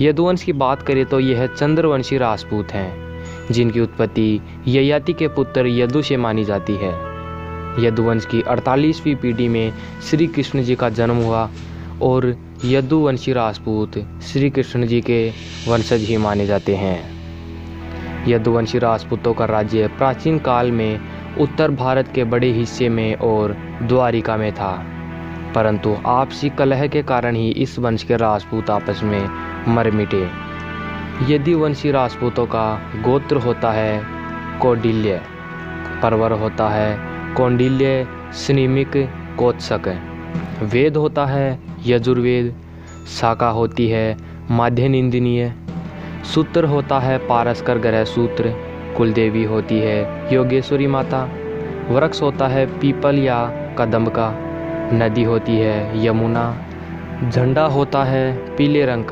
यदुवंश की बात करें तो यह चंद्रवंशी राजपूत हैं, जिनकी उत्पत्ति ययाति के पुत्र यदु से मानी जाती है। यदुवंश की 48वीं पीढ़ी में श्री कृष्ण जी का जन्म हुआ और यदुवंशी राजपूत श्री कृष्ण जी के वंशज ही माने जाते हैं। यदुवंशी राजपूतों का राज्य प्राचीन काल में उत्तर भारत के बड़े हिस्से में और द्वारिका में था, परंतु आपसी कलह के कारण ही इस वंश के राजपूत आपस में मर मिटे। यदुवंशी राजपूतों का गोत्र होता है कौंडिल्य, परवर होता है कौंडिल्य स्निमिक कोत्सक, वेद होता है यजुर्वेद, शाखा होती है माध्यनिंदनीय, सूत्र होता है पारस्कर ग्रह सूत्र, कुलदेवी होती है योगेश्वरी माता, वृक्ष होता है पीपल या कदम्ब का, नदी होती है यमुना, झंडा होता है पीले रंग का।